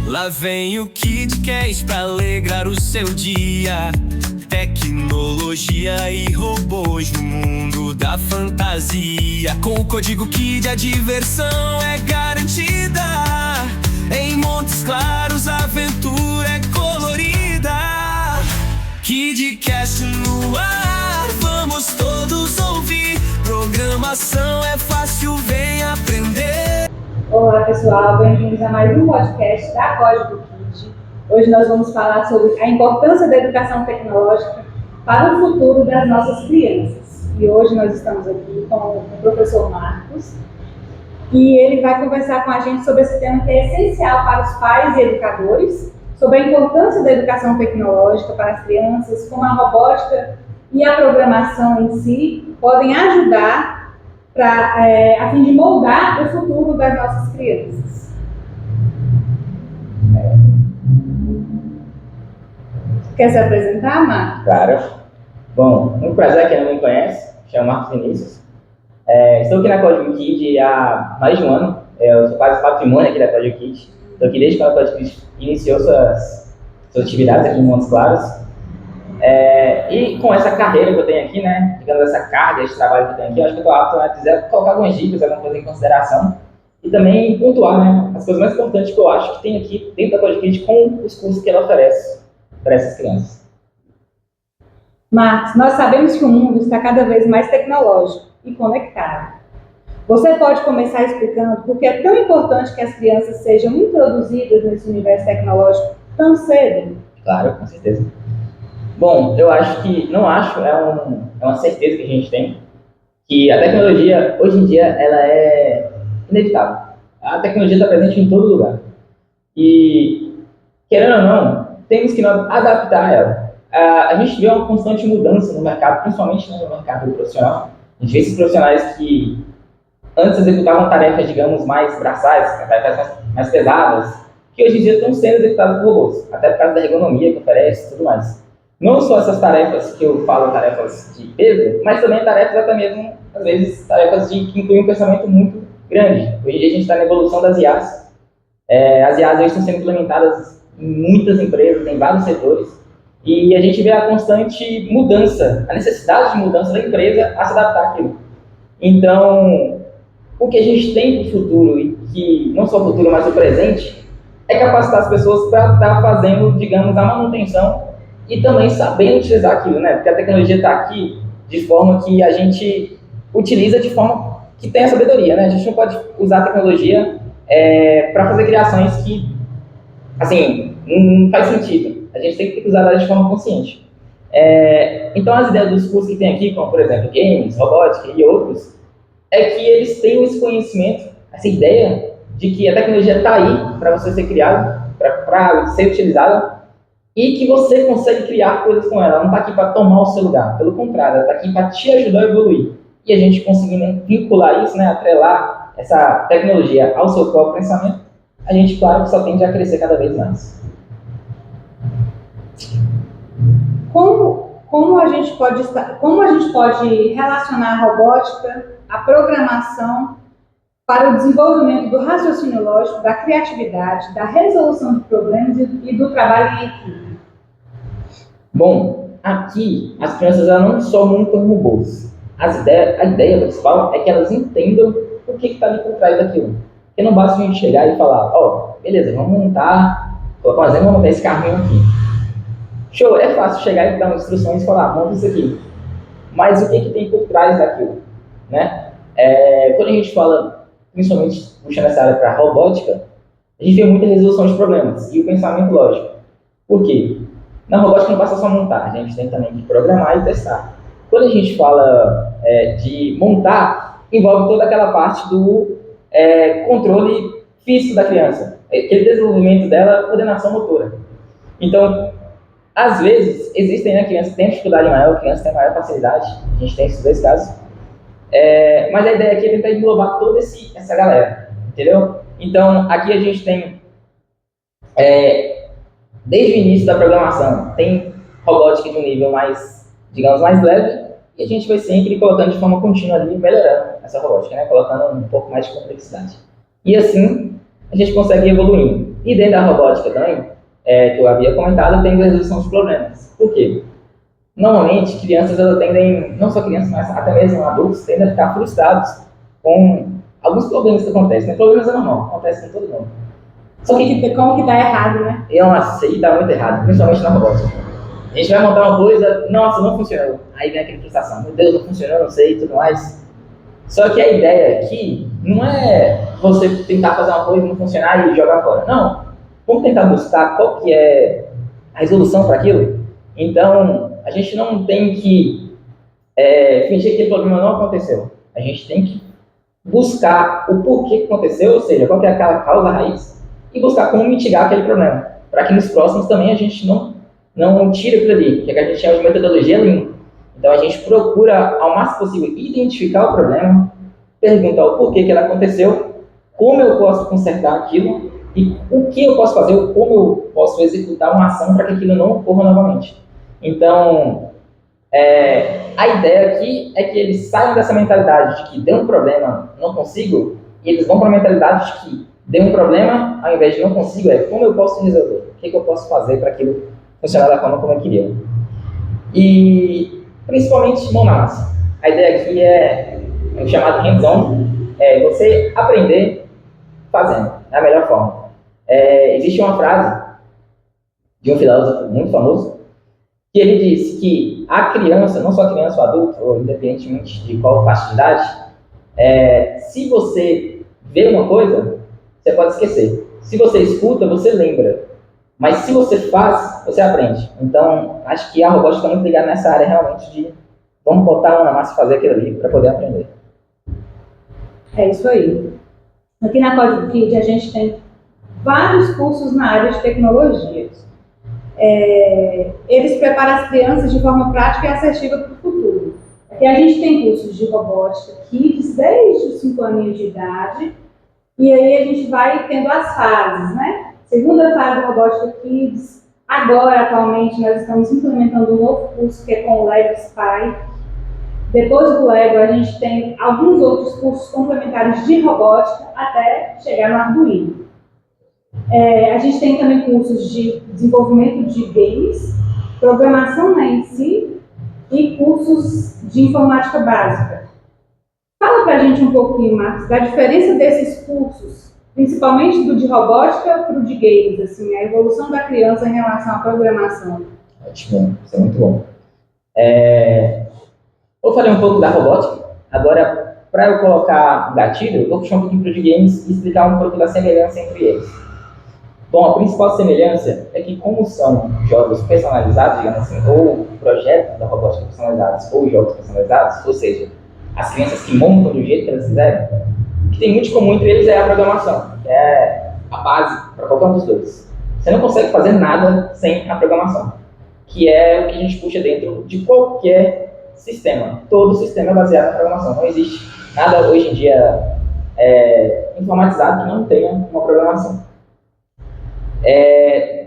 Lá vem o KidCast pra alegrar o seu dia. Tecnologia e robôs no mundo da fantasia. Com o código KID a diversão é garantida. Em Montes Claros a aventura é colorida. KidCast no ar, vamos todos ouvir. Programação é fácil, vem aprender. Olá pessoal, bem-vindos a mais um podcast da Código KID. Hoje nós vamos falar sobre a importância da educação tecnológica para o futuro das nossas crianças. E hoje nós estamos aqui com o professor Marcos e ele vai conversar com a gente sobre esse tema que é essencial para os pais e educadores, sobre a importância da educação tecnológica para as crianças, como a robótica e a programação em si podem ajudar a fim de moldar o futuro das nossas crianças. Quer se apresentar, Marcos? Claro. Bom, muito prazer, quem não me conhece, chamo Marcos Vinícius. Estou aqui na Código KID há mais de um ano. Eu sou quase patrimônio aqui da Código KID. Estou aqui desde quando a Código KID iniciou suas atividades aqui em Montes Claros. E com essa carreira que eu tenho aqui, né, digamos, essa carga de trabalho que eu tenho aqui, eu acho que eu estou apto a dizer, colocar algumas dicas, alguma coisa em consideração e também pontuar, né, as coisas mais importantes que eu acho que tem aqui dentro da Código KID com os cursos que ela oferece para essas crianças. Marcos, nós sabemos que o mundo está cada vez mais tecnológico e conectado. Você pode começar explicando por que é tão importante que as crianças sejam introduzidas nesse universo tecnológico tão cedo? Claro, com certeza. Bom, eu acho que, é uma certeza que a gente tem, que a tecnologia, hoje em dia, ela é inevitável. A tecnologia está presente em todo lugar. E, querendo ou não, temos que nos adaptar a ela. A gente vê uma constante mudança no mercado, principalmente no mercado profissional. A gente vê esses profissionais que antes executavam tarefas, digamos, mais braçais, tarefas mais pesadas, que hoje em dia estão sendo executadas por robôs, até por causa da ergonomia que oferece e tudo mais. Não só essas tarefas que eu falo, tarefas de peso, mas também tarefas até mesmo, às vezes, tarefas que incluem um pensamento muito grande. Hoje em dia a gente está na evolução das IAs. As IAs hoje estão sendo implementadas em muitas empresas, em vários setores, e a gente vê a constante mudança, a necessidade de mudança da empresa a se adaptar àquilo. Então, o que a gente tem para o futuro, e que não só o futuro, mas o presente, é capacitar as pessoas para estar fazendo, digamos, a manutenção e também sabendo utilizar aquilo, né? Porque a tecnologia está aqui de forma que a gente utiliza de forma que tenha sabedoria, né? A gente não pode usar a tecnologia para fazer criações que, assim, não faz sentido. A gente tem que usar ela de forma consciente. Então, as ideias dos cursos que tem aqui, como, por exemplo, games, robótica e outros, é que eles tenham esse conhecimento, essa ideia de que a tecnologia está aí para você ser criada, para ser utilizada, e que você consegue criar coisas com ela. Ela não está aqui para tomar o seu lugar, pelo contrário, ela está aqui para te ajudar a evoluir. E a gente conseguindo vincular isso, né, atrelar essa tecnologia ao seu próprio pensamento, a gente, claro, que só tende a crescer cada vez mais. Como a gente pode relacionar a robótica, a programação, para o desenvolvimento do raciocínio lógico, da criatividade, da resolução de problemas e do trabalho em equipe? Bom, aqui as crianças não só montam robôs. A ideia principal é que elas entendam o que está ali por trás daquilo. Porque não basta a gente chegar e falar, beleza, vamos montar, colocar um exemplo, vamos montar esse carrinho aqui. Show, é fácil chegar e dar umas instruções e falar, monta isso aqui. Mas o que tem por trás daquilo, né? Quando a gente fala, principalmente puxando essa área para robótica, a gente vê muita resolução de problemas e o pensamento lógico. Por quê? Na robótica não basta só montar, a gente tem também que programar e testar. Quando a gente fala de montar, envolve toda aquela parte do controle físico da criança, aquele desenvolvimento dela, coordenação motora. Então, às vezes, existem, né, crianças que têm dificuldade maior, crianças que têm maior facilidade, a gente tem esses dois casos. Mas a ideia aqui é tentar englobar toda essa galera, entendeu? Então, aqui a gente tem, desde o início da programação, tem robótica de um nível mais, digamos, mais leve, e a gente vai sempre colocando de forma contínua ali, melhorando essa robótica, né? Colocando um pouco mais de complexidade. E assim, a gente consegue ir evoluindo. E dentro da robótica também, que eu havia comentado, tem a resolução de problemas. Por quê? Normalmente, crianças elas tendem, não só crianças, mas até mesmo adultos, tendem a ficar frustrados com alguns problemas que acontecem. Né? Problemas é normal, acontece com todo mundo. Só que como que dá errado, né? E dá muito errado, principalmente na robótica. A gente vai montar uma coisa, nossa, não funcionou. Aí vem aquela frustração, meu Deus, não funcionou, não sei e tudo mais. Só que a ideia aqui não é você tentar fazer uma coisa e não funcionar e jogar fora. Não. Vamos tentar buscar qual que é a resolução para aquilo. Então, a gente não tem que fingir que aquele problema não aconteceu. A gente tem que buscar o porquê que aconteceu, ou seja, qual que é aquela causa raiz, e buscar como mitigar aquele problema. Para que nos próximos também a gente não tire aquilo ali, que é que a gente chama de metodologia Lean. Então a gente procura, ao máximo possível, identificar o problema, perguntar o porquê que ele aconteceu, como eu posso consertar aquilo e o que eu posso fazer, ou como eu posso executar uma ação para que aquilo não ocorra novamente. Então, a ideia aqui é que eles saiam dessa mentalidade de que deu um problema, não consigo, e eles vão para a mentalidade de que deu um problema, ao invés de não consigo, como eu posso resolver, o que eu posso fazer para aquilo funcionar da forma como eu queria. E principalmente mão na massa. A ideia aqui é o chamado hands-on, você aprender fazendo, é a melhor forma. Existe uma frase de um filósofo muito famoso, que ele diz que a criança, não só a criança, o adulto, ou independentemente de qual faixa de idade, se você vê uma coisa, você pode esquecer. Se você escuta, você lembra. Mas se você faz, você aprende. Então, acho que a robótica está muito ligada nessa área realmente de vamos botar a mão na massa e fazer aquilo ali para poder aprender. É isso aí. Aqui na Código Kid a gente tem vários cursos na área de tecnologias. Eles preparam as crianças de forma prática e assertiva para o futuro. Aqui a gente tem cursos de robótica Kids desde os 5 aninhos de idade, e aí a gente vai tendo as fases, né? Segunda fase da Robótica Kids. Agora, atualmente, nós estamos implementando um novo curso que é com o Lego Spy. Depois do Lego, a gente tem alguns outros cursos complementares de robótica até chegar no Arduino. A gente tem também cursos de desenvolvimento de games, programação em si e cursos de informática básica. Fala pra gente um pouquinho, Marcos, da diferença desses cursos, principalmente do de robótica para o de games, assim, a evolução da criança em relação à programação. Ótimo, isso é muito bom. Eu falei um pouco da robótica, agora, para eu colocar um gatilho, eu vou puxar um pouquinho para o de games e explicar um pouco da semelhança entre eles. Bom, a principal semelhança é que, como são jogos personalizados, digamos assim, ou projetos da robótica personalizados, ou jogos personalizados, ou seja, as crianças que montam do jeito que elas quiserem, o que tem muito comum entre eles é a programação, que é a base para qualquer um dos dois. Você não consegue fazer nada sem a programação, que é o que a gente puxa dentro de qualquer sistema. Todo sistema é baseado na programação. Não existe nada hoje em dia informatizado que não tenha uma programação.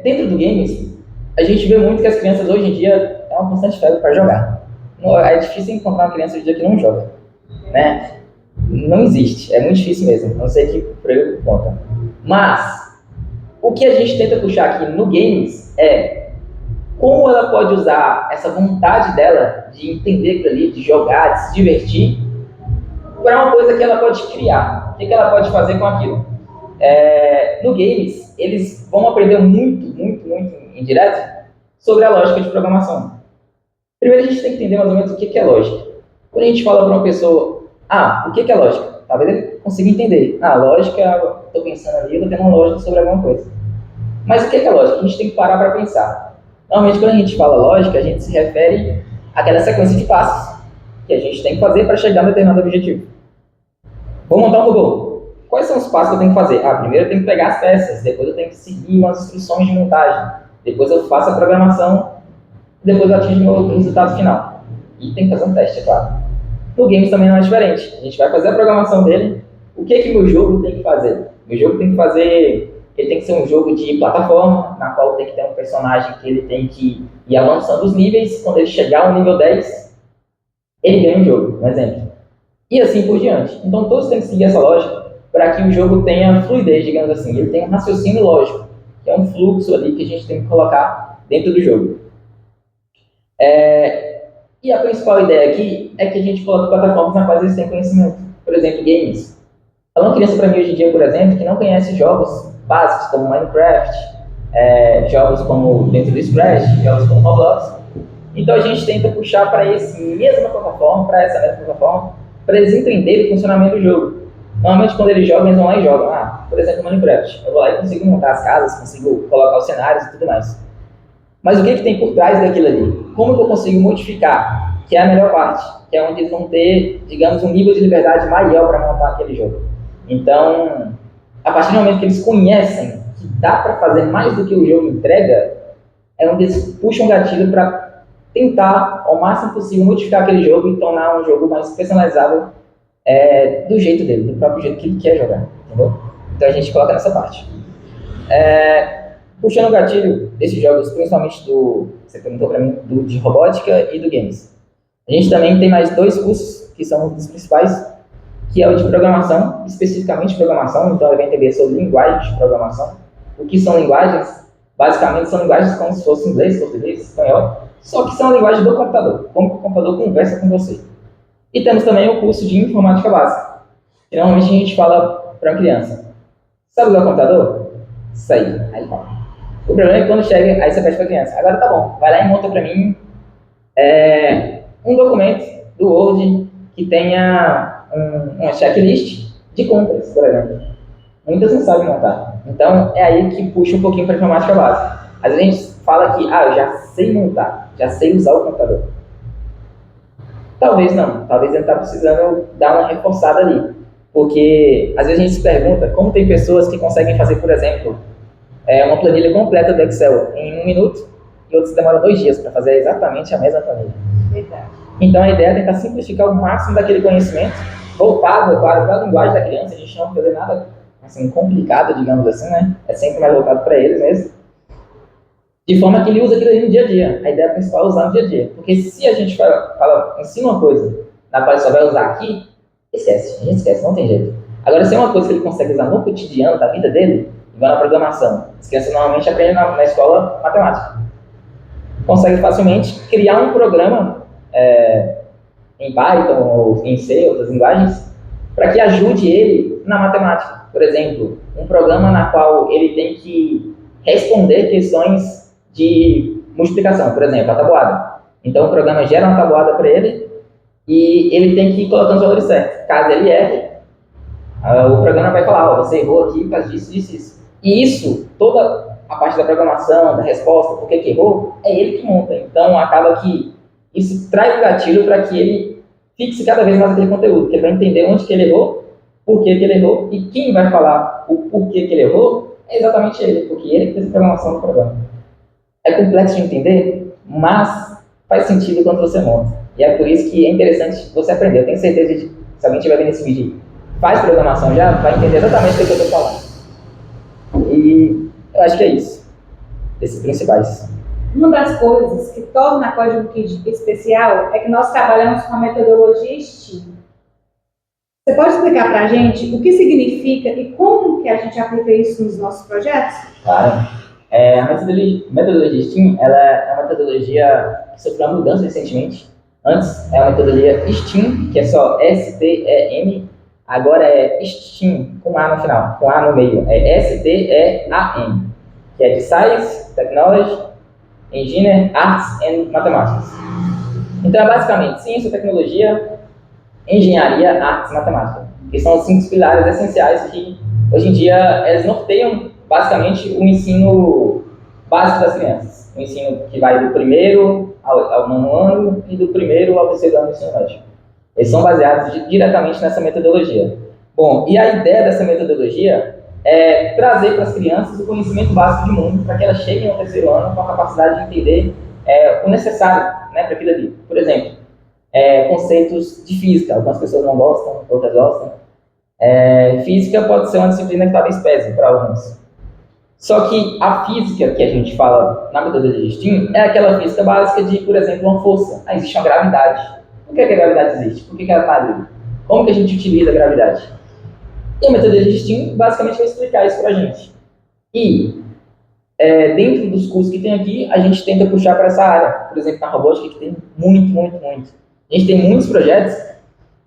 Dentro do games, a gente vê muito que as crianças hoje em dia é uma constante febre para jogar. É difícil encontrar uma criança hoje em dia que não joga, né? Não existe, é muito difícil mesmo, não sei que por aí conta. Mas, o que a gente tenta puxar aqui no games é como ela pode usar essa vontade dela de entender aquilo ali, de jogar, de se divertir, para uma coisa que ela pode criar. O que ela pode fazer com aquilo? No games, eles vão aprender muito em direto sobre a lógica de programação. Primeiro a gente tem que entender mais ou menos o que é lógica. Quando a gente fala para uma pessoa, o que é lógica? Talvez ele consiga entender. Lógica, eu estou pensando ali, eu estou tendo uma lógica sobre alguma coisa. Mas o que é lógica? A gente tem que parar para pensar. Normalmente quando a gente fala lógica, a gente se refere àquela sequência de passos que a gente tem que fazer para chegar a um determinado objetivo. Vou montar um robô. Quais são os passos que eu tenho que fazer? Primeiro eu tenho que pegar as peças, depois eu tenho que seguir umas instruções de montagem, depois eu faço a programação, depois eu atingo o resultado final. E tem que fazer um teste, é claro. No games também não é diferente. A gente vai fazer a programação dele. O que o meu jogo tem que fazer? O meu jogo tem que fazer... Ele tem que ser um jogo de plataforma, na qual tem que ter um personagem que ele tem que ir avançando os níveis. Quando ele chegar ao nível 10, ele ganha o jogo, um exemplo. E assim por diante. Então todos têm que seguir essa lógica para que o jogo tenha fluidez, digamos assim. Ele tem um raciocínio lógico. que é um fluxo ali que a gente tem que colocar dentro do jogo. E a principal ideia aqui é que a gente coloque plataformas nas quais eles têm conhecimento. Por exemplo, games. Fala uma criança para mim hoje em dia, por exemplo, que não conhece jogos básicos como Minecraft, jogos como dentro do Scratch, jogos como Roblox. Então a gente tenta puxar para essa mesma plataforma, para eles entenderem o funcionamento do jogo. Normalmente quando eles jogam, eles vão lá e jogam. Por exemplo, Minecraft. Eu vou lá e consigo montar as casas, consigo colocar os cenários e tudo mais. Mas o que tem por trás daquilo ali? Como que eu consigo modificar? Que é a melhor parte, que é onde eles vão ter, digamos, um nível de liberdade maior para montar aquele jogo. Então, a partir do momento que eles conhecem que dá para fazer mais do que o jogo entrega, é onde eles puxam o gatilho para tentar, ao máximo possível, modificar aquele jogo e tornar um jogo mais personalizável do jeito dele, do próprio jeito que ele quer jogar, entendeu? Então a gente coloca nessa parte. Puxando o gatilho desses jogos, principalmente você perguntou para mim, de robótica e do games. A gente também tem mais 2 cursos, que são os principais, que é o de programação, especificamente programação, então ele vai entender sobre linguagens de programação. O que são linguagens? Basicamente são linguagens como se fosse inglês, português, espanhol, só que são a linguagem do computador, como o computador conversa com você. E temos também o curso de informática básica, que normalmente a gente fala para uma criança: sabe usar o computador? Isso aí. Aí fala. O problema é que quando chega, aí você pede para a criança: agora tá bom, vai lá e monta para mim um documento do Word que tenha uma checklist de compras, por exemplo. Muitas não sabem montar. Então é aí que puxa um pouquinho para a informática básica. Às vezes a gente fala que eu já sei montar, já sei usar o computador. Talvez não, talvez ele está precisando dar uma reforçada ali. Porque às vezes a gente se pergunta como tem pessoas que conseguem fazer, por exemplo, uma planilha completa do Excel em 1 minuto e outros demoram 2 dias para fazer exatamente a mesma planilha. Verdade. Então a ideia é tentar simplificar o máximo daquele conhecimento, voltado, claro, para a linguagem da criança. A gente não vai fazer nada assim, complicado, digamos assim, né? É sempre mais voltado para eles mesmo. De forma que ele usa aquilo ali no dia a dia. A ideia principal é usar no dia a dia. Porque se a gente ensina uma coisa na qual ele só vai usar aqui, esquece, a gente esquece, não tem jeito. Agora, se é uma coisa que ele consegue usar no cotidiano da vida dele, igual na programação, as crianças normalmente aprendem na escola matemática. Consegue facilmente criar um programa em Python ou em C, outras linguagens, para que ajude ele na matemática. Por exemplo, um programa na qual ele tem que responder questões de multiplicação, por exemplo, a tabuada. Então o programa gera uma tabuada para ele e ele tem que ir colocando os valores certos. Caso ele erre, o programa vai falar: você errou aqui por causa disso, disso, isso. E isso, toda a parte da programação, da resposta, por que errou, é ele que monta. Então acaba que isso traz o gatilho para que ele fixe cada vez mais aquele conteúdo, que ele vai entender onde que ele errou, por que ele errou, e quem vai falar o porquê que ele errou é exatamente ele, porque ele que fez a programação do programa. É complexo de entender, mas faz sentido quando você monta. E é por isso que é interessante você aprender. Eu tenho certeza de que se alguém estiver vendo esse vídeo e faz programação já, vai entender exatamente o que eu estou falando. E eu acho que é isso. Esses principais. Uma das coisas que torna a Código Kid especial é que nós trabalhamos com a metodologia STEAM. Você pode explicar para a gente o que significa e como que a gente aplica isso nos nossos projetos? Claro. A metodologia STEAM, ela é uma metodologia que sofreu uma mudança recentemente. Antes é a metodologia STEAM, que é só S-T-E-M, agora é STEAM, com A no final, com A no meio, é S-T-E-A-M, que é de Science, Technology, Engineering, Arts and Mathematics. Então é basicamente ciência, tecnologia, engenharia, artes e matemática, que são os 5 pilares essenciais que hoje em dia eles norteiam basicamente o ensino básico das crianças. O ensino que vai do 1º ao 9º ano e do 1º ao 3º ano do ensino médio. Eles são baseados diretamente nessa metodologia. Bom, e a ideia dessa metodologia é trazer para as crianças o conhecimento básico de mundo, para que elas cheguem ao 3º ano com a capacidade de entender o necessário, né, para aquilo ali. Por exemplo, conceitos de física. Algumas pessoas não gostam, outras gostam. Física pode ser uma disciplina que talvez pese para alguns. Só que a física que a gente fala na metodologia STEAM é aquela física básica de, por exemplo, uma força. Existe uma gravidade. Por que a gravidade existe? Por que ela está ali? Como que a gente utiliza a gravidade? E a metodologia STEAM basicamente vai explicar isso para a gente. E dentro dos cursos que tem aqui, a gente tenta puxar para essa área. Por exemplo, na robótica, que tem muito. A gente tem muitos projetos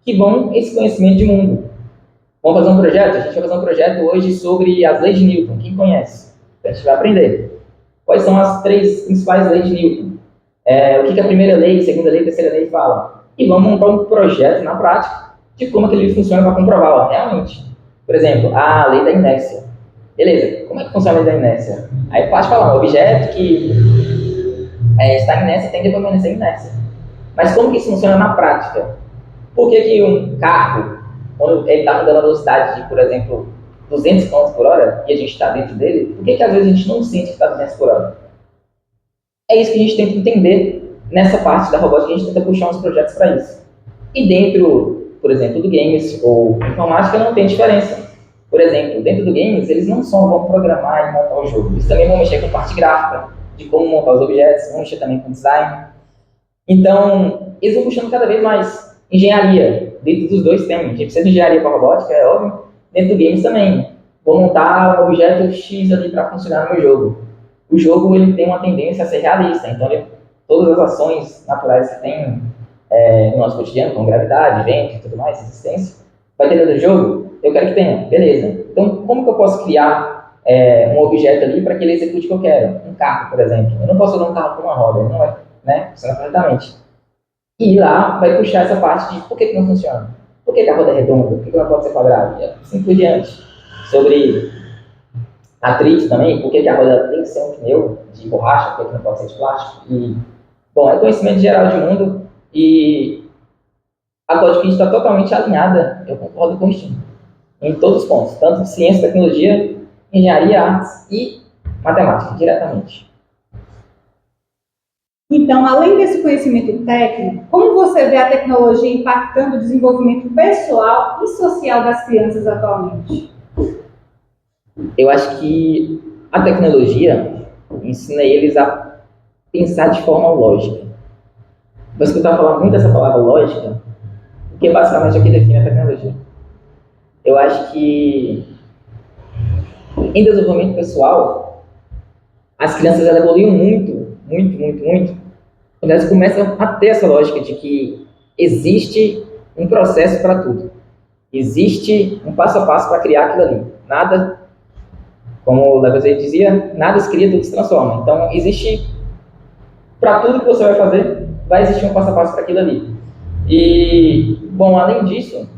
que vão esse conhecimento de mundo. Vamos fazer um projeto? A gente vai fazer um projeto hoje sobre as leis de Newton. Quem conhece? A gente vai aprender. Quais são as 3 principais leis de Newton? O que a primeira lei, a segunda lei, a terceira lei falam? E vamos montar um projeto na prática de como aquele funciona para comprovar, realmente. Por exemplo, a lei da inércia. Beleza, como é que funciona a lei da inércia? Aí pode falar, um objeto que está em inércia tende a permanecer em inércia. Mas como que isso funciona na prática? Por que um carro, quando ele está mudando a velocidade de, por exemplo, 200 km por hora, e a gente está dentro dele, por que às vezes a gente não sente que está 200 por hora? É isso que a gente tem que entender nessa parte da robótica, a gente tenta puxar uns projetos para isso. E dentro, por exemplo, do games ou informática, não tem diferença. Por exemplo, dentro do games, eles não só vão programar e montar o jogo, eles também vão mexer com parte gráfica, de como montar os objetos, vão mexer também com design. Então, eles vão puxando cada vez mais engenharia. Dentro dos dois tem. A gente precisa de engenharia para robótica, é óbvio. Dentro do games também. Vou montar um objeto X ali para funcionar no meu jogo. O jogo ele tem uma tendência a ser realista, então todas as ações naturais que tem no nosso cotidiano, como gravidade, vento e tudo mais, resistência, vai ter dentro do jogo? Eu quero que tenha, beleza. Então, como que eu posso criar um objeto ali para que ele execute o que eu quero? Um carro, por exemplo. Eu não posso usar um carro com uma roda, ele não vai funcionar corretamente. E lá vai puxar essa parte de por que não funciona. Por que a roda é redonda? Por que ela pode ser quadrada? E assim por diante. Sobre atrito também, por que a roda tem que ser um pneu de borracha, por que não pode ser de plástico. E, bom, é conhecimento geral de mundo e a Código Kit está totalmente alinhada, eu concordo com o Steam, em todos os pontos, tanto ciência, tecnologia, engenharia, artes e matemática, diretamente. Então, além desse conhecimento técnico, como você vê a tecnologia impactando o desenvolvimento pessoal e social das crianças atualmente? Eu acho que a tecnologia ensina eles a pensar de forma lógica. Vou escutar falar muito dessa palavra lógica, porque basicamente é o que define a tecnologia. Eu acho que em desenvolvimento pessoal, as crianças evoluem muito, quando elas começam a ter essa lógica de que existe um processo para tudo. Existe um passo a passo para criar aquilo ali. Nada, como o Lavoisier dizia, nada se cria, tudo se transforma. Então, existe, para tudo que você vai fazer, vai existir um passo a passo para aquilo ali. E, bom, além disso,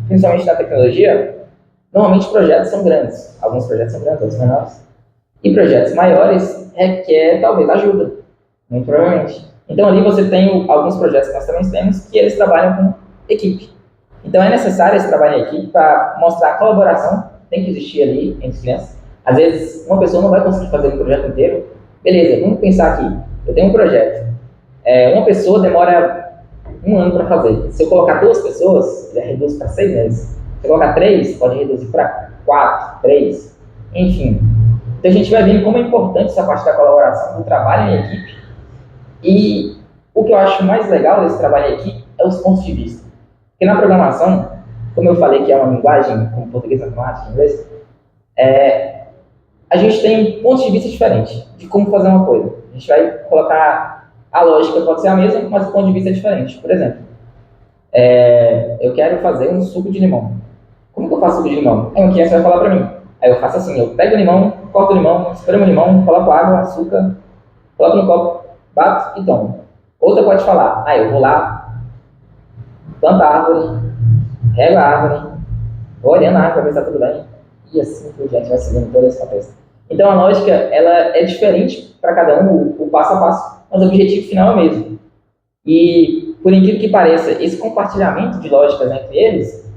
principalmente na tecnologia, normalmente projetos são grandes. Alguns projetos são grandes, outros menores. E projetos maiores requer, talvez, ajuda. Muito provavelmente. Então, ali você tem alguns projetos que nós também temos que eles trabalham com equipe. Então, é necessário esse trabalho em equipe para mostrar a colaboração tem que existir ali entre as crianças. Às vezes, uma pessoa não vai conseguir fazer um projeto inteiro. Beleza, vamos pensar aqui. Eu tenho um projeto. Uma pessoa demora 1 ano para fazer. Se eu colocar 2 pessoas, já reduz para 6 meses. Se eu colocar 3, pode reduzir para 4, 3, enfim. Então, a gente vai vendo como é importante essa parte da colaboração, do trabalho em equipe. E o que eu acho mais legal desse trabalho em equipe é os pontos de vista. Porque na programação, como eu falei que é uma linguagem como português, matemática, inglês, a gente tem pontos de vista diferentes de como fazer uma coisa. A gente vai colocar a lógica, pode ser a mesma, mas o ponto de vista é diferente. Por exemplo, eu quero fazer um suco de limão. Como que eu faço suco de limão? Aí uma criança vai falar para mim. Aí eu faço assim, eu pego o limão, corto o limão, espremo o limão, coloco água, açúcar, coloco no copo, bato e tomo. Outra pode falar, eu vou lá, planto a árvore, rego a árvore, vou olhando a árvore para ver se está tudo bem, e assim por diante, vai seguindo todo esse contexto. Então a lógica, ela é diferente para cada um, o passo a passo, mas o objetivo final é o mesmo. E, por incrível que pareça, esse compartilhamento de lógicas entre eles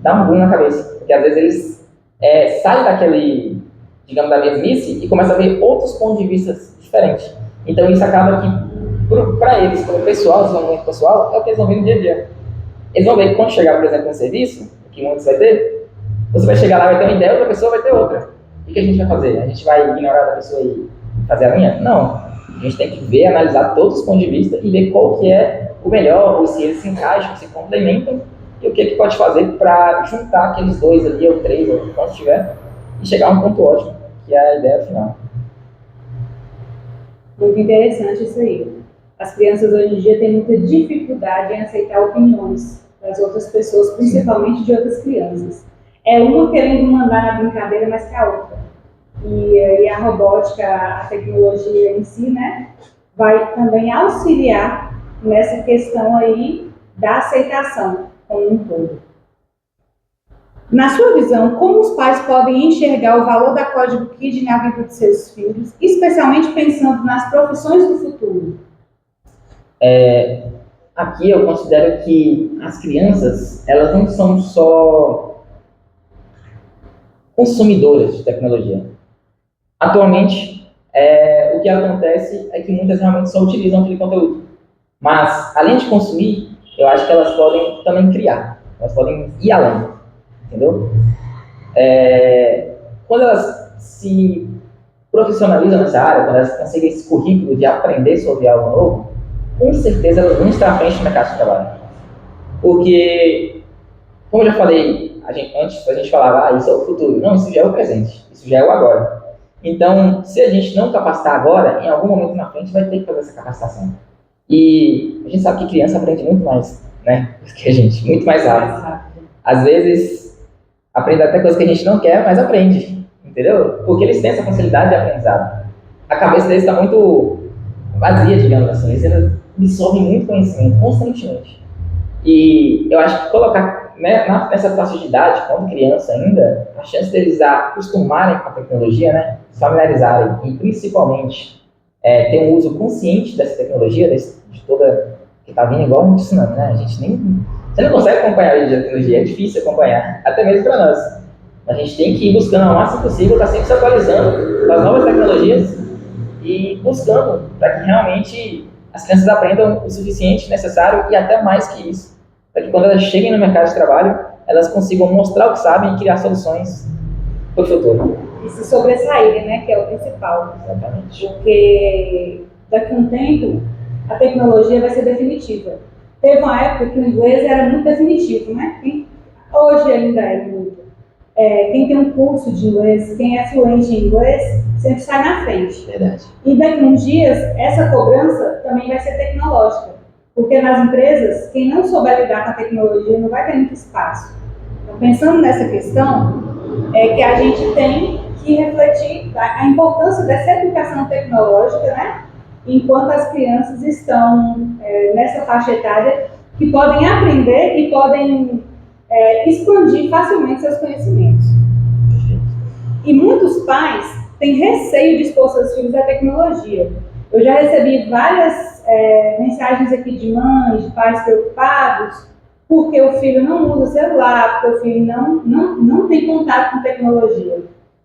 dá um boom na cabeça, porque às vezes eles saem daquele, digamos, da mesmice e começam a ver outros pontos de vista diferentes. Então isso acaba que, para eles, como pessoal, desenvolvimento pessoal, é o que eles vão ver no dia a dia. Eles vão ver que quando chegar, por exemplo, no serviço, que muitos vai ter, você vai chegar lá, vai ter uma ideia, outra pessoa vai ter outra. O que a gente vai fazer? A gente vai ignorar a pessoa e fazer a minha? Não. A gente tem que ver, analisar todos os pontos de vista e ver qual que é o melhor, ou se eles se encaixam, se complementam, e o que pode fazer para juntar aqueles 2 ali, ou 3, ou quanto tiver, e chegar a um ponto ótimo, que é a ideia final. Muito interessante isso aí. As crianças hoje em dia têm muita dificuldade em aceitar opiniões das outras pessoas, principalmente de outras crianças. É uma querendo mandar na brincadeira mais que a outra. E a robótica, a tecnologia em si, né, vai também auxiliar nessa questão aí da aceitação como um todo. Na sua visão, como os pais podem enxergar o valor da Código Kid na vida de seus filhos, especialmente pensando nas profissões do futuro? Aqui eu considero que as crianças, elas não são só consumidoras de tecnologia. Atualmente, o que acontece é que muitas realmente só utilizam aquele conteúdo. Mas, além de consumir, eu acho que elas podem também criar. Elas podem ir além, entendeu? Quando elas se profissionalizam nessa área, quando elas conseguem esse currículo de aprender sobre algo novo, com certeza elas vão estar à frente do mercado de trabalho. Porque, como eu já falei, antes a gente falava, isso é o futuro. Não, isso já é o presente, isso já é o agora. Então, se a gente não capacitar agora, em algum momento na frente vai ter que fazer essa capacitação. E a gente sabe que criança aprende muito mais, né, do que a gente, muito mais rápido. Às vezes, aprende até coisas que a gente não quer, mas aprende, entendeu? Porque eles têm essa facilidade de aprendizado. A cabeça deles está muito vazia, digamos assim, eles ainda absorvem muito conhecimento, constantemente. E eu acho que colocar, né, nessa faixa de idade, quando criança ainda, a chance deles acostumarem com a tecnologia, né, se familiarizarem e principalmente ter um uso consciente dessa tecnologia, de toda que está vindo igual um tsunami, né? Você não consegue acompanhar a tecnologia, é difícil acompanhar, até mesmo para nós. A gente tem que ir buscando ao máximo possível, estar sempre se atualizando com as novas tecnologias e buscando para que realmente as crianças aprendam o suficiente necessário e até mais que isso, para que quando elas cheguem no mercado de trabalho, elas consigam mostrar o que sabem e criar soluções para o futuro. E se sobressaírem, né, que é o principal. Exatamente. Porque daqui a um tempo a tecnologia vai ser definitiva. Teve uma época que o inglês era muito definitivo, né? Hoje ainda é muito. Quem tem um curso de inglês, quem é fluente em inglês, sempre sai na frente. Verdade. E daqui a uns dias, essa cobrança também vai ser tecnológica. Porque nas empresas, quem não souber lidar com a tecnologia não vai ter muito espaço. Então, pensando nessa questão, é que a gente tem que refletir a importância dessa educação tecnológica, né? Enquanto as crianças estão nessa faixa etária, que podem aprender e podem expandir facilmente seus conhecimentos. E muitos pais têm receio de expor seus filhos à tecnologia. Eu já recebi várias mensagens aqui de mães, de pais preocupados, porque o filho não usa celular, porque o filho não tem contato com tecnologia.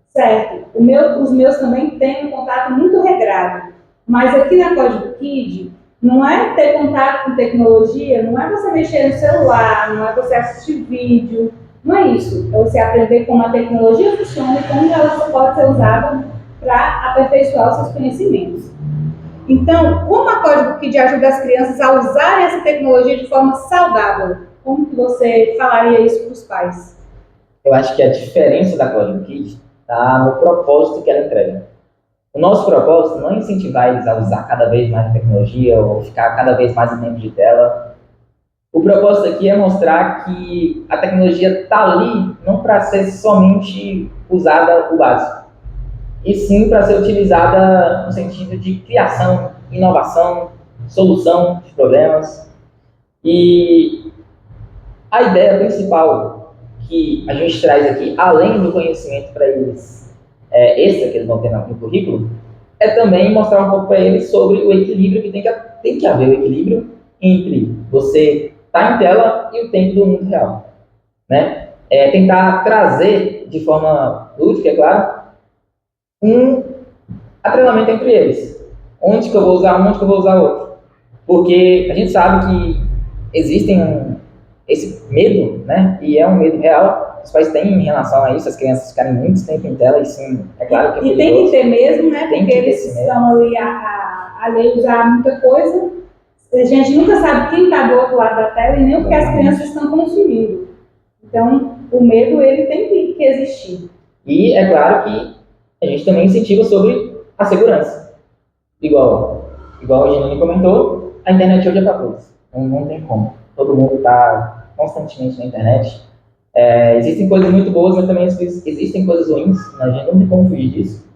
Certo, os meus também têm um contato muito regrado, mas aqui na Código Kid, não é ter contato com tecnologia, não é você mexer no celular, não é você assistir vídeo, não é isso. É você aprender como a tecnologia funciona e como ela pode ser usada para aperfeiçoar os seus conhecimentos. Então, como a Código Kid ajuda as crianças a usarem essa tecnologia de forma saudável? Como que você falaria isso para os pais? Eu acho que a diferença da Código Kid está no propósito que ela entrega. O nosso propósito não é incentivar eles a usar cada vez mais a tecnologia ou ficar cada vez mais em tempo de tela. O propósito aqui é mostrar que a tecnologia está ali não para ser somente usada o básico, e sim para ser utilizada no sentido de criação, inovação, solução de problemas. E a ideia principal que a gente traz aqui, além do conhecimento para eles, extra que eles vão ter no currículo, é também mostrar um pouco para eles sobre o equilíbrio que tem que haver, o equilíbrio entre você estar em tela e o tempo do mundo real, né? Tentar trazer de forma lúdica, é claro, um atrelamento entre eles. Onde que eu vou usar um, onde que eu vou usar outro. Porque a gente sabe que existem esse medo, né? E é um medo real, os pais têm em relação a isso, as crianças ficarem muito tempo em tela, e sim, é claro que é perigoso. E tem que ter mesmo, né? Porque eles estão ali alheios a muita coisa. A gente nunca sabe quem está do outro lado da tela e nem o que as crianças estão consumindo. Então, o medo, ele tem que existir. E é claro que a gente também incentiva sobre a segurança. igual o Janine comentou, a internet hoje é para todos. Não tem como. Todo mundo está constantemente na internet. Existem coisas muito boas, mas também existem coisas ruins. A gente não tem como fugir disso.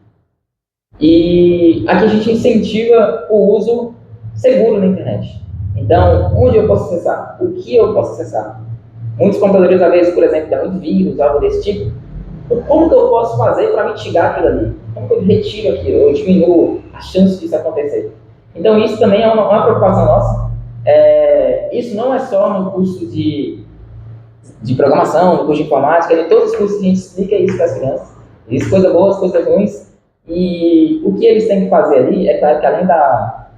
E aqui a gente incentiva o uso seguro na internet. Então, onde eu posso acessar? O que eu posso acessar? Muitos computadores, às vezes, por exemplo, dão muito vírus, algo desse tipo. Como que eu posso fazer para mitigar aquilo ali? Como que eu retiro aquilo? Eu diminuo a chance disso acontecer? Então, isso também é uma preocupação nossa. Isso não é só no curso de programação, no curso de informática, em todos os cursos a gente explica isso para as crianças. Existem coisas boas, coisas ruins. E o que eles têm que fazer ali, é claro que além da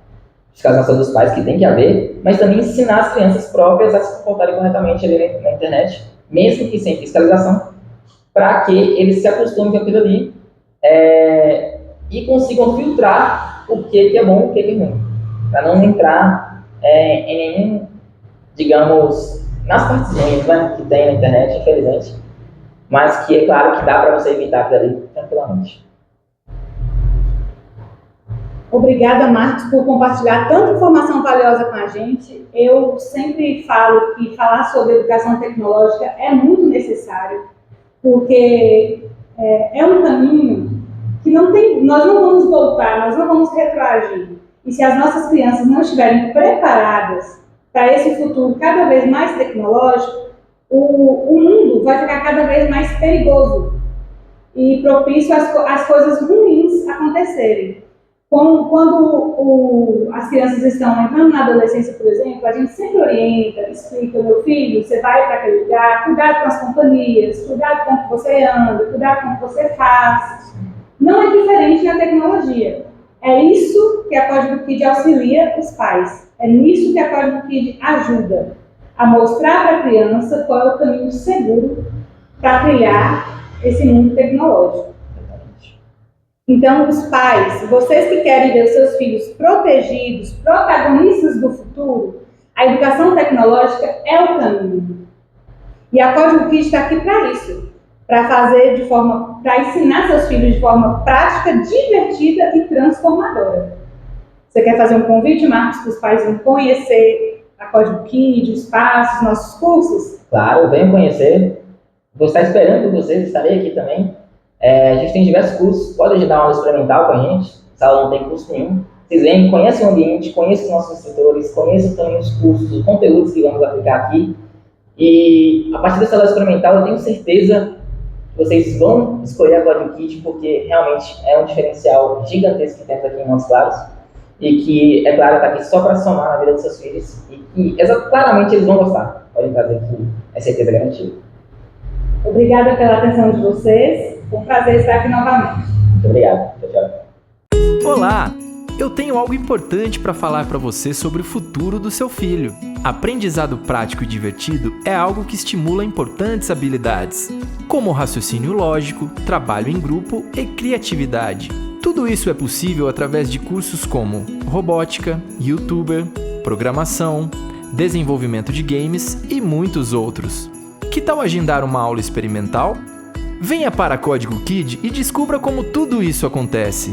fiscalização dos pais, que tem que haver, mas também ensinar as crianças próprias a se comportarem corretamente ali na internet, mesmo que sem fiscalização, para que eles se acostumem com aquilo ali e consigam filtrar o que é bom e o que é ruim, para não entrar em nenhum, digamos, nas partes ruins, né, que tem na internet, infelizmente, mas que é claro que dá para você evitar aquilo ali tranquilamente. Obrigada, Marcos, por compartilhar tanta informação valiosa com a gente. Eu sempre falo que falar sobre educação tecnológica é muito necessário, porque é um caminho que nós não vamos voltar, nós não vamos retroagir. E se as nossas crianças não estiverem preparadas para esse futuro cada vez mais tecnológico, o mundo vai ficar cada vez mais perigoso e propício às coisas ruins acontecerem. Quando as crianças estão entrando na adolescência, por exemplo, a gente sempre orienta, explica: meu filho, você vai para aquele lugar, cuidado com as companhias, cuidado com o que você anda, cuidado com o que você faz. Não é diferente na tecnologia. É isso que a Código Kid auxilia os pais. É nisso que a Código Kid ajuda a mostrar para a criança qual é o caminho seguro para trilhar esse mundo tecnológico. Então, os pais, vocês que querem ver os seus filhos protegidos, protagonistas do futuro, a educação tecnológica é o caminho. E a Código Kid está aqui para isso, para ensinar seus filhos de forma prática, divertida e transformadora. Você quer fazer um convite, Marcos, para os pais virem conhecer a Código Kid, os passos, nossos cursos? Claro, venham conhecer. Vou estar esperando por vocês, estarei aqui também. A gente tem diversos cursos, pode agendar uma aula experimental com a gente, essa aula não tem custo nenhum. Vocês vêm, conhecem o ambiente, conheçam os nossos instrutores, conheçam também os cursos, os conteúdos que vamos aplicar aqui. E a partir dessa aula experimental, eu tenho certeza que vocês vão escolher a Código Kid, porque realmente é um diferencial gigantesco que temos aqui em Montes Claros. E que, é claro, está aqui só para somar na vida dos seus filhos. E que claramente eles vão gostar. Podem trazer aqui, é certeza garantida. Obrigada pela atenção de vocês. Foi um prazer estar aqui novamente. Muito obrigado. Tchau, tchau. Olá! Eu tenho algo importante para falar para você sobre o futuro do seu filho. Aprendizado prático e divertido é algo que estimula importantes habilidades, como raciocínio lógico, trabalho em grupo e criatividade. Tudo isso é possível através de cursos como robótica, youtuber, programação, desenvolvimento de games e muitos outros. Que tal agendar uma aula experimental? Venha para Código Kid e descubra como tudo isso acontece.